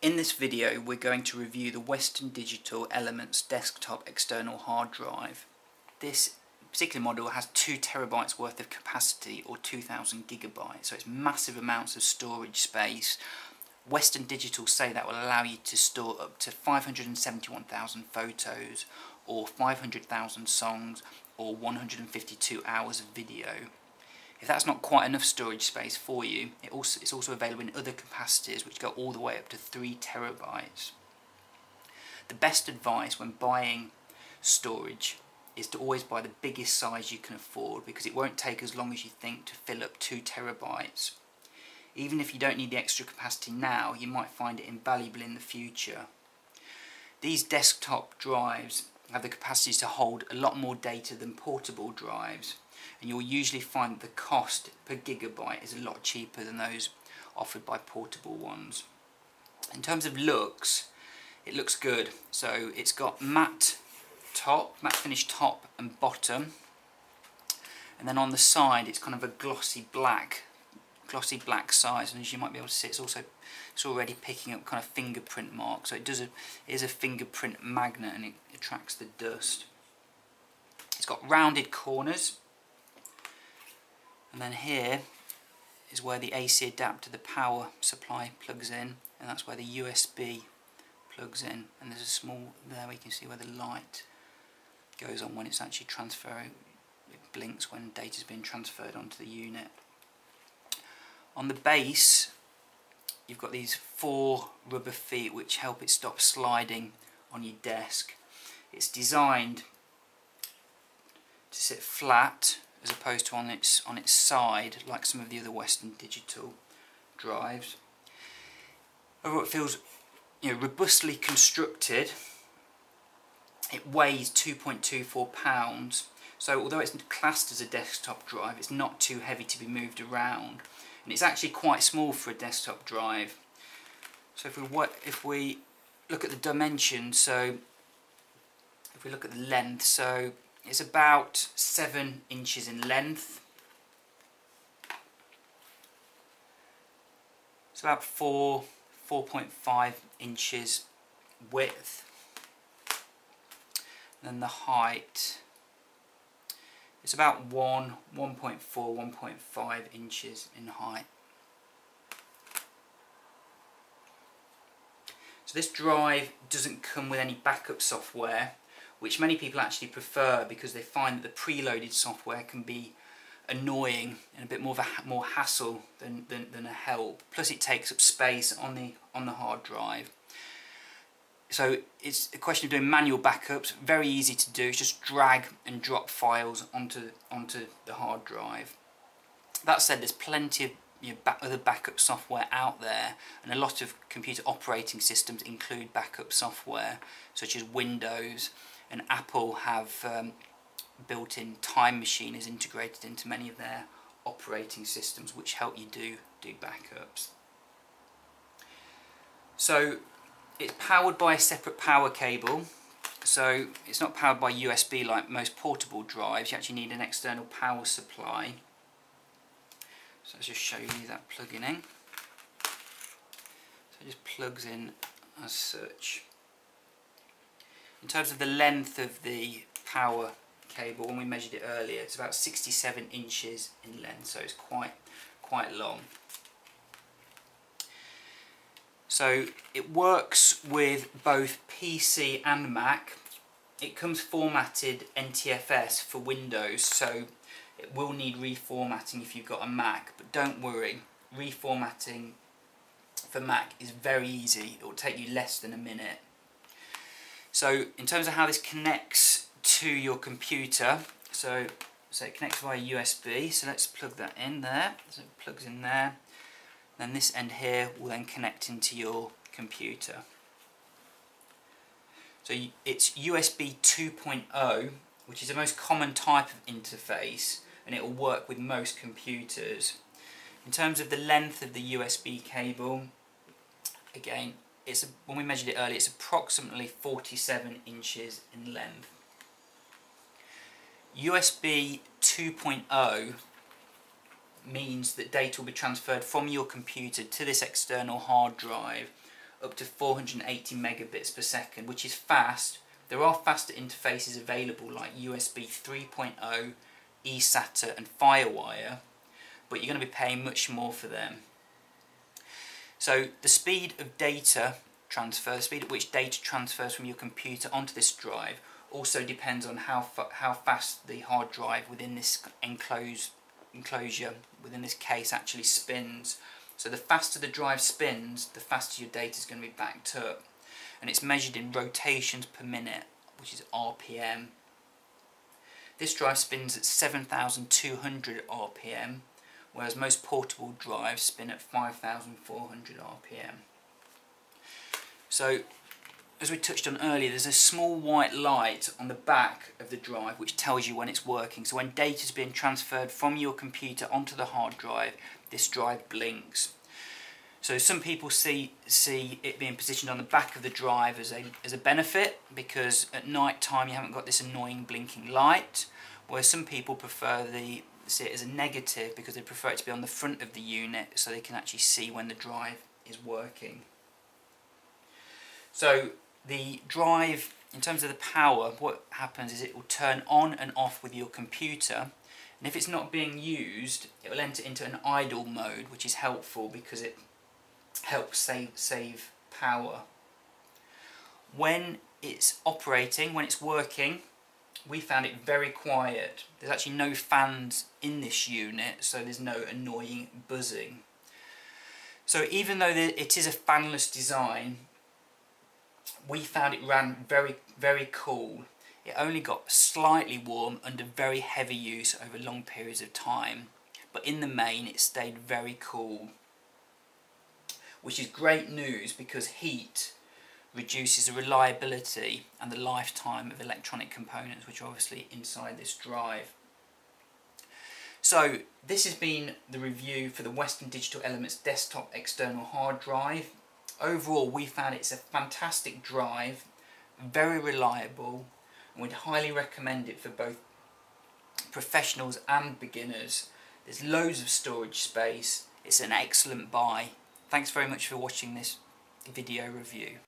In this video we're going to review the Western Digital Elements desktop external hard drive. This particular model has 2 terabytes worth of capacity, or 2000 gigabytes, so it's massive amounts of storage space. Western Digital say that will allow you to store up to 571,000 photos, or 500,000 songs, or 152 hours of video. If that's not quite enough storage space for you, it's also available in other capacities which go all the way up to 3 terabytes. The best advice when buying storage is to always buy the biggest size you can afford, because it won't take as long as you think to fill up 2 terabytes. Even if you don't need the extra capacity now, you might find it invaluable in the future. These desktop drives have the capacity to hold a lot more data than portable drives, and you'll usually find that the cost per gigabyte is a lot cheaper than those offered by portable ones. In terms of looks, it looks good. So it's got matte finish top and bottom, and then on the side it's kind of a glossy black size, and as you might be able to see, it's already picking up kind of fingerprint marks, so it is a fingerprint magnet, and it attracts the dust. It's got rounded corners, and then here is where the AC adapter, the power supply, plugs in, and that's where the USB plugs in, and there's a small, there we can see where the light goes on when it's actually transferring. It blinks when data's being transferred onto the unit. On the base you've got these 4 rubber feet which help it stop sliding on your desk. It's designed to sit flat as opposed to on its side like some of the other Western Digital drives. Overall it feels, robustly constructed. It weighs 2.24 pounds, so although it's classed as a desktop drive, it's not too heavy to be moved around, and it's actually quite small for a desktop drive. So if we look at the dimensions, so if we look at the length, so it's about 7 inches in length. It's about 4.5 inches width. And then the height is about 1.5 inches in height. So this drive doesn't come with any backup software, which many people actually prefer because they find that the preloaded software can be annoying and a bit more hassle than a help. Plus it takes up space on the hard drive. So it's a question of doing manual backups. Very easy to do. It's just drag and drop files onto the hard drive. That said, there's plenty of other backup software out there, and a lot of computer operating systems include backup software, such as Windows, and Apple have built-in Time Machine is integrated into many of their operating systems, which help you do backups. So it's powered by a separate power cable, so it's not powered by USB like most portable drives. You actually need an external power supply. So I'll just show you that plugging in. So it just plugs in as such. In terms of the length of the power cable, when we measured it earlier, it's about 67 inches in length, so it's quite long. So it works with both PC and Mac. It comes formatted NTFS for Windows, so it will need reformatting if you've got a Mac, but don't worry, reformatting for Mac is very easy. It will take you less than a minute. So in terms of how this connects to your computer, so it connects via USB, so let's plug that in there. So it plugs in there. Then this end here will then connect into your computer. So it's USB 2.0, which is the most common type of interface, and it will work with most computers. In terms of the length of the USB cable, again, when we measured it earlier, it's approximately 47 inches in length. USB 2.0 means that data will be transferred from your computer to this external hard drive up to 480 megabits per second, which is fast. There are faster interfaces available like USB 3.0, eSATA and FireWire, but you're going to be paying much more for them. So the speed of data transfer, the speed at which data transfers from your computer onto this drive, also depends on how fast the hard drive within this enclosure, within this case, actually spins. So the faster the drive spins, the faster your data is going to be backed up. And it's measured in rotations per minute, which is RPM. This drive spins at 7,200 RPM, whereas most portable drives spin at 5,400 RPM. So, as we touched on earlier, there's a small white light on the back of the drive which tells you when it's working. So when data is being transferred from your computer onto the hard drive, this drive blinks. So some people see it being positioned on the back of the drive as a benefit, because at night time you haven't got this annoying blinking light, whereas some people see it as a negative because they prefer it to be on the front of the unit so they can actually see when the drive is working. So the drive, in terms of the power, what happens is it will turn on and off with your computer, and if it's not being used, it will enter into an idle mode, which is helpful because it helps save power. When it's operating, when it's working, we found it very quiet. There's actually no fans in this unit, so there's no annoying buzzing. So even though it is a fanless design, we found it ran very, very cool. It only got slightly warm under very heavy use over long periods of time, but in the main it stayed very cool, which is great news because heat reduces the reliability and the lifetime of electronic components, which are obviously inside this drive. So this has been the review for the Western Digital Elements desktop external hard drive. Overall, we found it's a fantastic drive, very reliable, and we'd highly recommend it for both professionals and beginners. There's loads of storage space. It's an excellent buy. Thanks very much for watching this video review.